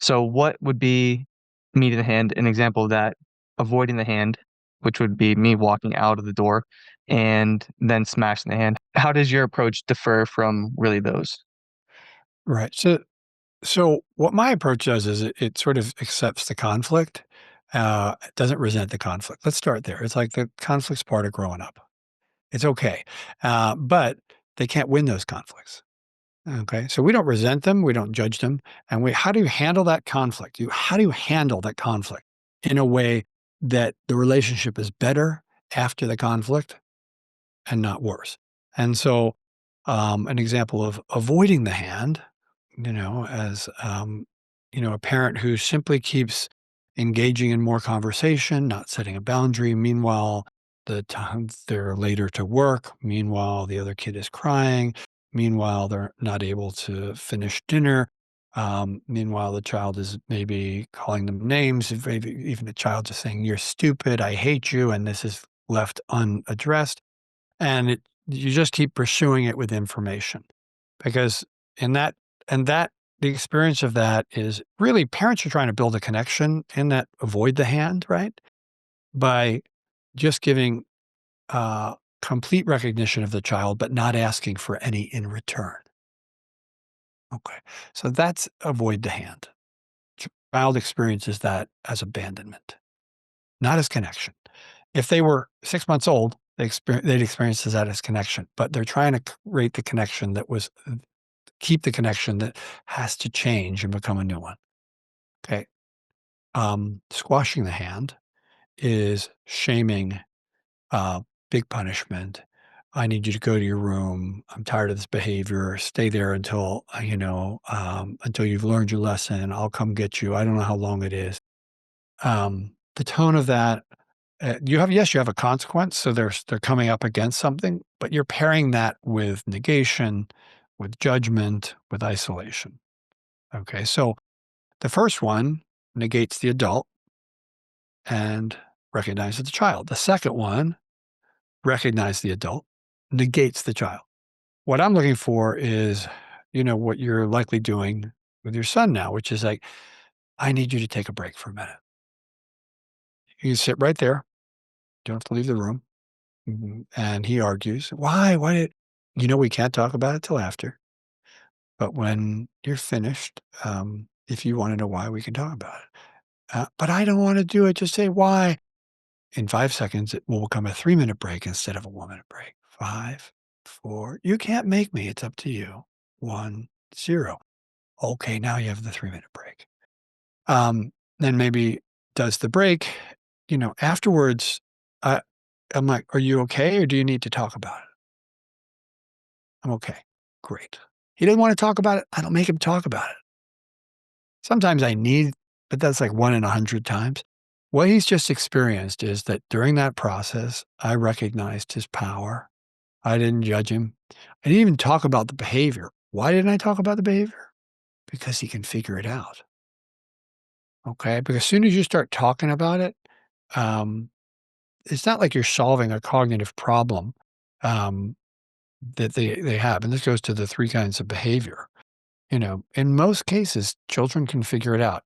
So what would be meeting the hand, an example of that, avoiding the hand, which would be me walking out of the door and then smashing the hand. How does your approach differ from really those? Right. So what my approach does is it sort of accepts the conflict, it doesn't resent the conflict. Let's start there. It's like the conflict's part of growing up. It's okay. But they can't win those conflicts. Okay. So we don't resent them, we don't judge them. And how do you handle that conflict? How do you handle that conflict in a way that the relationship is better after the conflict and not worse? And so an example of avoiding the hand, as a parent who simply keeps engaging in more conversation, not setting a boundary. Meanwhile, the time they're later to work. Meanwhile, the other kid is crying. Meanwhile, they're not able to finish dinner. Meanwhile, the child is maybe calling them names. If maybe even the child just saying, "You're stupid. I hate you," and this is left unaddressed. And you just keep pursuing it with information because in that and that the experience of that is really parents are trying to build a connection in that avoid the hand, right? By just giving complete recognition of the child, but not asking for any in return. Okay. So that's avoid the hand. Child experiences that as abandonment, not as connection. If they were 6 months old, they'd experience that as connection, but they're trying to create the connection that was keep the connection that has to change and become a new one. Okay. Squashing the hand is shaming, uh, big punishment. I need you to go to your room. I'm tired of this behavior. Stay there until, until you've learned your lesson. I'll come get you. I don't know how long it is. The tone of that, you have a consequence. So they're coming up against something, but you're pairing that with negation, with judgment, with isolation. Okay. So the first one negates the adult and recognizes the child. The second one recognizes the adult, negates the child. What I'm looking for is, what you're likely doing with your son now, which is like, I need you to take a break for a minute. You sit right there. You don't have to leave the room. And he argues, why? Why did, we can't talk about it till after. But when you're finished, if you want to know why, we can talk about it. But I don't want to do it. Just say why. In 5 seconds, it will become a 3-minute break instead of a 1-minute break. 5, 4. You can't make me. It's up to you. 1, 0. Okay, now you have the 3-minute break. Then maybe does the break. Afterwards, I, I'm like, are you okay or do you need to talk about it? I'm okay. Great. He doesn't want to talk about it. I don't make him talk about it. Sometimes I need, but that's like 1 in 100 times. What he's just experienced is that during that process, I recognized his power. I didn't judge him. I didn't even talk about the behavior. Why didn't I talk about the behavior? Because he can figure it out. Okay. Because as soon as you start talking about it, um, it's not like you're solving a cognitive problem um, that they have. And this goes to the 3 kinds of behavior. In most cases, children can figure it out.